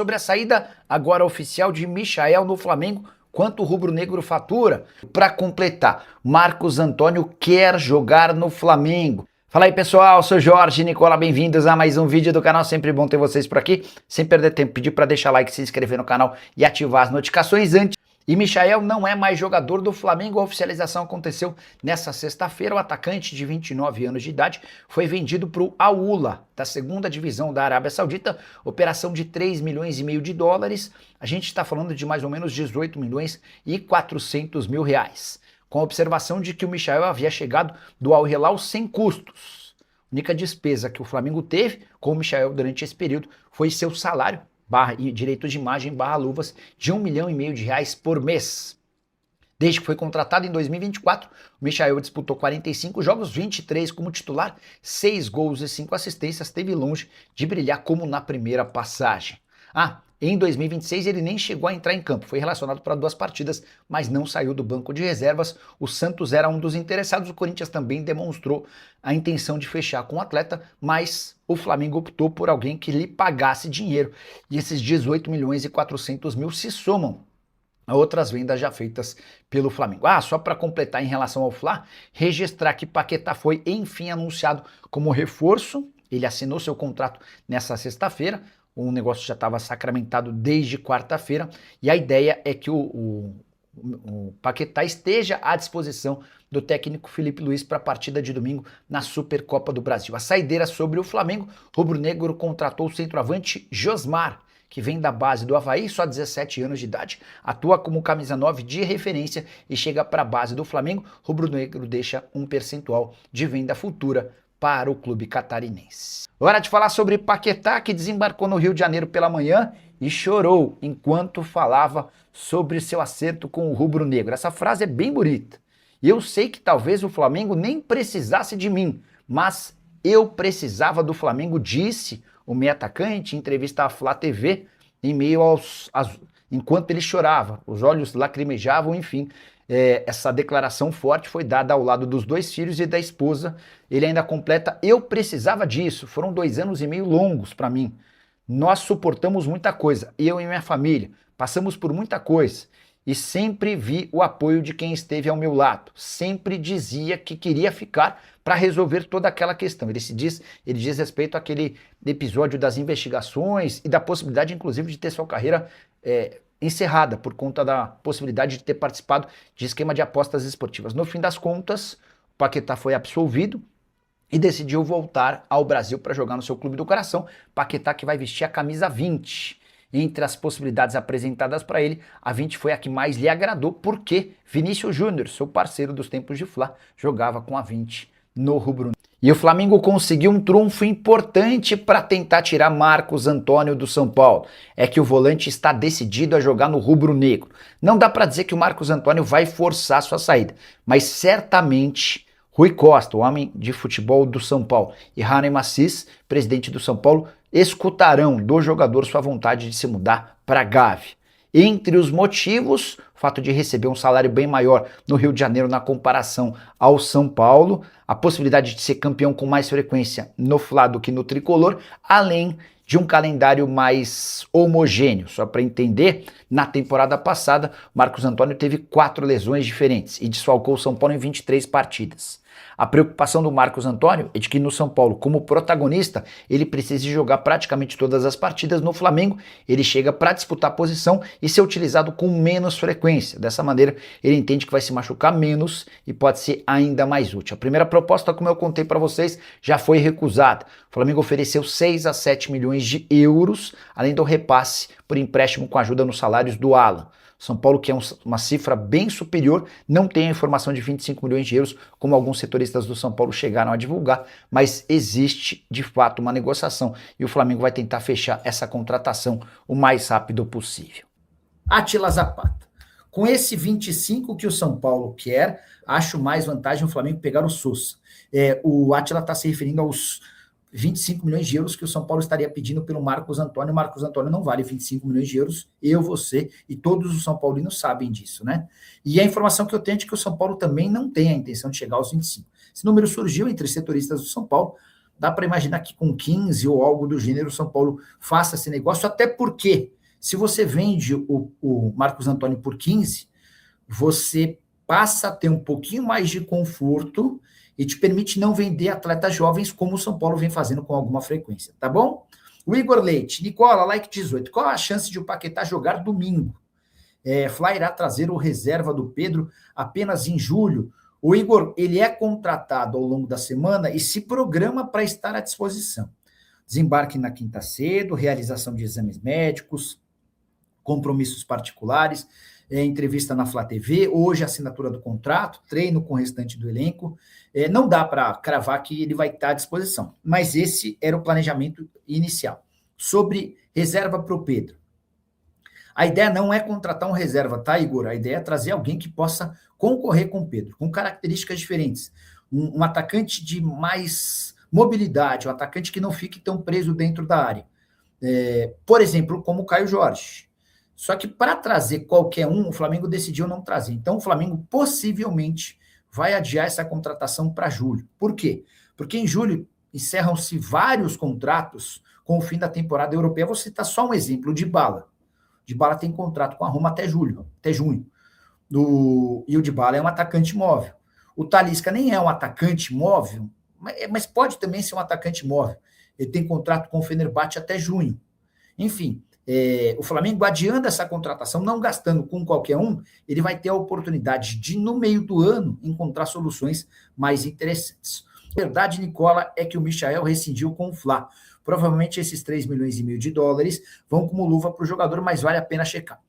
Sobre a saída agora oficial de Michael no Flamengo, quanto o rubro-negro fatura? Para completar, Marcos Antônio quer jogar no Flamengo. Fala aí pessoal, sou Jorge Nicola, bem-vindos a mais um vídeo do canal, sempre bom ter vocês por aqui. Sem perder tempo, pedir para deixar like, se inscrever no canal e ativar as notificações antes. E Michael não é mais jogador do Flamengo, a oficialização aconteceu nesta sexta-feira. O atacante de 29 anos de idade foi vendido para o Al-Ula, da segunda divisão da Arábia Saudita, operação de 3 milhões e meio de dólares. A gente está falando de mais ou menos 18 milhões e 400 mil reais. Com a observação de que o Michael havia chegado do Al-Hilal sem custos. A única despesa que o Flamengo teve com o Michael durante esse período foi seu salário, e direito de imagem, luvas, de 1,5 milhão de reais por mês. Desde que foi contratado em 2024, o Michael disputou 45 jogos, 23 como titular, 6 gols e 5 assistências, esteve longe de brilhar como na primeira passagem. Em 2026 ele nem chegou a entrar em campo, foi relacionado para 2 partidas, mas não saiu do banco de reservas. O Santos era um dos interessados, o Corinthians também demonstrou a intenção de fechar com o atleta, mas o Flamengo optou por alguém que lhe pagasse dinheiro. E esses 18 milhões e 400 mil se somam a outras vendas já feitas pelo Flamengo. Só para completar em relação ao Fla, registrar que Paquetá foi enfim anunciado como reforço, ele assinou seu contrato nessa sexta-feira. O negócio já estava sacramentado desde quarta-feira e a ideia é que o Paquetá esteja à disposição do técnico Felipe Luiz para a partida de domingo na Supercopa do Brasil. A saideira sobre o Flamengo, rubro-negro contratou o centroavante Josmar, que vem da base do Avaí, só 17 anos de idade, atua como camisa 9 de referência e chega para a base do Flamengo. Rubro-negro deixa um percentual de venda futura para o clube catarinense. Hora de falar sobre Paquetá, que desembarcou no Rio de Janeiro pela manhã e chorou enquanto falava sobre seu acerto com o rubro-negro. Essa frase é bem bonita. E eu sei que talvez o Flamengo nem precisasse de mim, mas eu precisava do Flamengo, disse o meio atacante em entrevista à Flá TV, em meio enquanto ele chorava, os olhos lacrimejavam, enfim. Essa declaração forte foi dada ao lado dos 2 filhos e da esposa. Ele ainda completa: eu precisava disso, foram 2 anos e meio longos para mim. Nós suportamos muita coisa, eu e minha família, passamos por muita coisa e sempre vi o apoio de quem esteve ao meu lado, sempre dizia que queria ficar para resolver toda aquela questão. Ele diz respeito àquele episódio das investigações e da possibilidade, inclusive, de ter sua carreira encerrada por conta da possibilidade de ter participado de esquema de apostas esportivas. No fim das contas, o Paquetá foi absolvido e decidiu voltar ao Brasil para jogar no seu clube do coração. Paquetá que vai vestir a camisa 20. Entre as possibilidades apresentadas para ele, a 20 foi a que mais lhe agradou, porque Vinícius Júnior, seu parceiro dos tempos de Fla, jogava com a 20 no rubro. E o Flamengo conseguiu um trunfo importante para tentar tirar Marcos Antônio do São Paulo. É que o volante está decidido a jogar no rubro-negro. Não dá para dizer que o Marcos Antônio vai forçar sua saída, mas certamente Rui Costa, o homem de futebol do São Paulo, e Hernán Massis, presidente do São Paulo, escutarão do jogador sua vontade de se mudar para a Gávea. Entre os motivos, o fato de receber um salário bem maior no Rio de Janeiro na comparação ao São Paulo, a possibilidade de ser campeão com mais frequência no Fla do que no Tricolor, além de um calendário mais homogêneo. Só para entender, na temporada passada, Marcos Antônio teve 4 lesões diferentes e desfalcou o São Paulo em 23 partidas. A preocupação do Marcos Antônio é de que no São Paulo, como protagonista, ele precisa jogar praticamente todas as partidas. No Flamengo, ele chega para disputar a posição e ser utilizado com menos frequência. Dessa maneira, ele entende que vai se machucar menos e pode ser ainda mais útil. A primeira proposta, como eu contei para vocês, já foi recusada. O Flamengo ofereceu 6 a 7 milhões de euros, além do repasse por empréstimo com ajuda nos salários do Alan. São Paulo, que é uma cifra bem superior, não tem a informação de 25 milhões de euros, como alguns setoristas do São Paulo chegaram a divulgar, mas existe de fato uma negociação e o Flamengo vai tentar fechar essa contratação o mais rápido possível. Átila Zapata. Com esse 25 que o São Paulo quer, acho mais vantagem o Flamengo pegar o Sousa. O Átila está se referindo aos 25 milhões de euros que o São Paulo estaria pedindo pelo Marcos Antônio. O Marcos Antônio não vale 25 milhões de euros, eu, você e todos os São Paulinos sabem disso, né? E a informação que eu tenho é de que o São Paulo também não tem a intenção de chegar aos 25. Esse número surgiu entre setoristas do São Paulo, Dá para imaginar que com 15 ou algo do gênero o São Paulo faça esse negócio, até porque se você vende o Marcos Antônio por 15, você passa a ter um pouquinho mais de conforto e te permite não vender atletas jovens como o São Paulo vem fazendo com alguma frequência, tá bom? O Igor Leite, Nicola, like 18, qual a chance de o Paquetá jogar domingo? Fla irá trazer o reserva do Pedro apenas em julho. O Igor, ele é contratado ao longo da semana e se programa para estar à disposição. Desembarque na quinta cedo, realização de exames médicos, compromissos particulares, entrevista na Flá TV, hoje a assinatura do contrato, treino com o restante do elenco. Não dá para cravar que ele vai estar à disposição, mas esse era o planejamento inicial. Sobre reserva para o Pedro. A ideia não é contratar um reserva, tá, Igor? A ideia é trazer alguém que possa concorrer com o Pedro, com características diferentes. Um atacante de mais mobilidade, um atacante que não fique tão preso dentro da área. Por exemplo, como o Caio Jorge. Só que para trazer qualquer um, o Flamengo decidiu não trazer. Então, o Flamengo possivelmente vai adiar essa contratação para julho. Por quê? Porque em julho encerram-se vários contratos com o fim da temporada europeia. Vou citar só um exemplo, o Dybala. O Dybala tem contrato com a Roma até junho. E o Dybala é um atacante móvel. O Talisca nem é um atacante móvel, mas pode também ser um atacante móvel. Ele tem contrato com o Fenerbahçe até junho. Enfim, o Flamengo adiando essa contratação, não gastando com qualquer um, ele vai ter a oportunidade de, no meio do ano, encontrar soluções mais interessantes. A verdade, Nicola, é que o Michael rescindiu com o Fla. Provavelmente esses 3,5 milhões de dólares vão como luva para o jogador, mas vale a pena checar.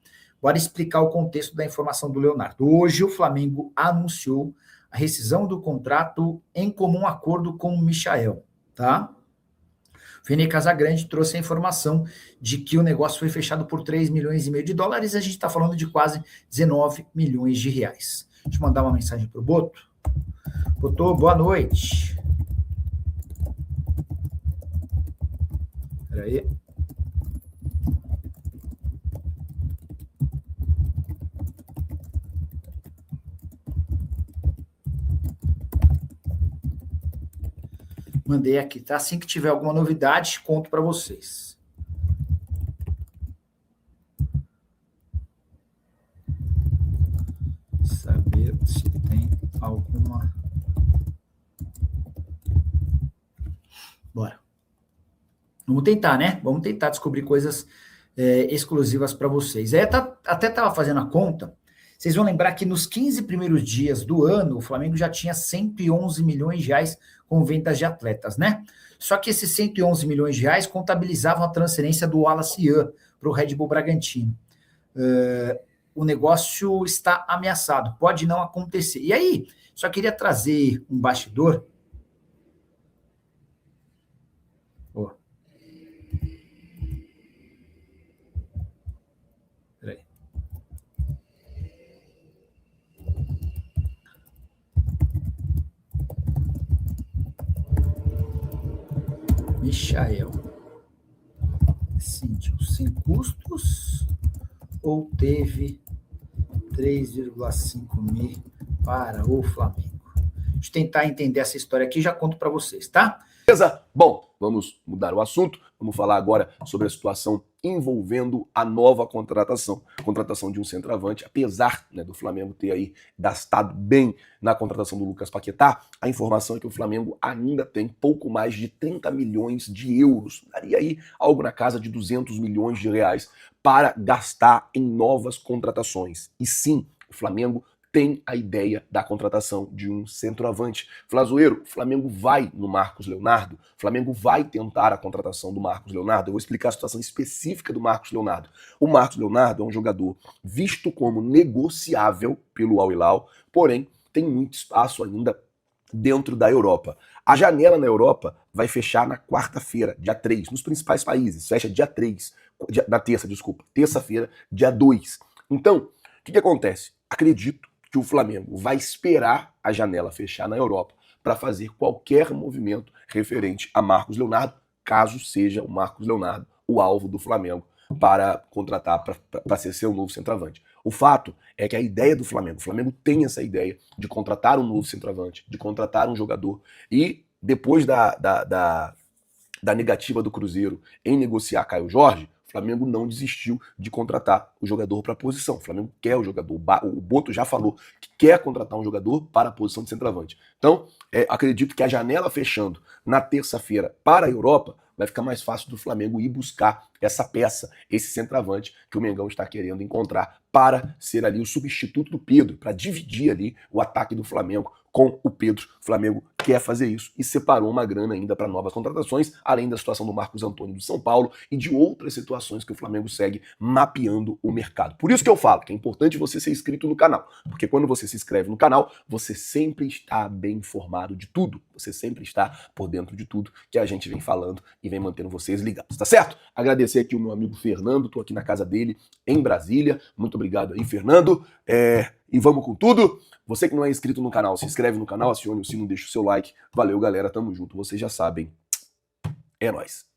Bora explicar o contexto da informação do Leonardo. Hoje o Flamengo anunciou a rescisão do contrato em comum acordo com o Michael, tá? Vene Casagrande trouxe a informação de que o negócio foi fechado por 3,5 milhões de dólares, a gente está falando de quase 19 milhões de reais. Deixa eu mandar uma mensagem para o Boto. Boto, boa noite. Espera aí. Mandei aqui, tá? Assim que tiver alguma novidade, conto para vocês. Saber se tem alguma... Bora. Vamos tentar, né? Vamos tentar descobrir coisas exclusivas para vocês. Até estava fazendo a conta. Vocês vão lembrar que nos 15 primeiros dias do ano, o Flamengo já tinha 111 milhões de reais com vendas de atletas, né? Só que esses 111 milhões de reais contabilizavam a transferência do Wallace Ian para o Red Bull Bragantino. O negócio está ameaçado, pode não acontecer. E aí, só queria trazer um bastidor. Peraí. Michael sentiu sem custos ou teve 3,5 mil para o Flamengo? Deixa eu tentar entender essa história aqui e já conto para vocês, tá? Beleza? Bom, vamos mudar o assunto. Vamos falar agora sobre a situação envolvendo a nova contratação de um centroavante. Apesar, né, do Flamengo ter aí gastado bem na contratação do Lucas Paquetá, a informação é que o Flamengo ainda tem pouco mais de 30 milhões de euros. Daria aí algo na casa de 200 milhões de reais para gastar em novas contratações. E sim, o Flamengo tem a ideia da contratação de um centroavante. Flazoeiro, o Flamengo vai no Marcos Leonardo, o Flamengo vai tentar a contratação do Marcos Leonardo. Eu vou explicar a situação específica do Marcos Leonardo. O Marcos Leonardo é um jogador visto como negociável pelo Al Hilal, porém tem muito espaço ainda dentro da Europa. A janela na Europa vai fechar na quarta-feira, dia 3, nos principais países. Fecha dia 3, terça-feira, dia 2. Então, o que acontece? Acredito que o Flamengo vai esperar a janela fechar na Europa para fazer qualquer movimento referente a Marcos Leonardo, caso seja o Marcos Leonardo o alvo do Flamengo para contratar, para ser seu novo centroavante. O fato é que a ideia do Flamengo, o Flamengo tem essa ideia de contratar um novo centroavante, de contratar um jogador, e depois da negativa do Cruzeiro em negociar Caio Jorge, o Flamengo não desistiu de contratar o jogador para a posição. O Flamengo quer o jogador. O Boto já falou que quer contratar um jogador para a posição de centroavante. Então, acredito que a janela fechando na terça-feira para a Europa, vai ficar mais fácil do Flamengo ir buscar essa peça, esse centroavante que o Mengão está querendo encontrar para ser ali o substituto do Pedro, para dividir ali o ataque do Flamengo com o Pedro. O Flamengo quer fazer isso e separou uma grana ainda para novas contratações, além da situação do Marcos Antônio do São Paulo e de outras situações que o Flamengo segue mapeando o mercado. Por isso que eu falo que é importante você ser inscrito no canal, porque quando você se inscreve no canal, você sempre está bem informado de tudo, você sempre está por dentro de tudo que a gente vem falando e vem mantendo vocês ligados, tá certo? Agradecer aqui o meu amigo Fernando, tô aqui na casa dele em Brasília, muito obrigado aí, Fernando, e vamos com tudo. Você que não é inscrito no canal, se inscreve no canal, acione o sino, deixa o seu like. Valeu, galera, tamo junto. Vocês já sabem. É nóis.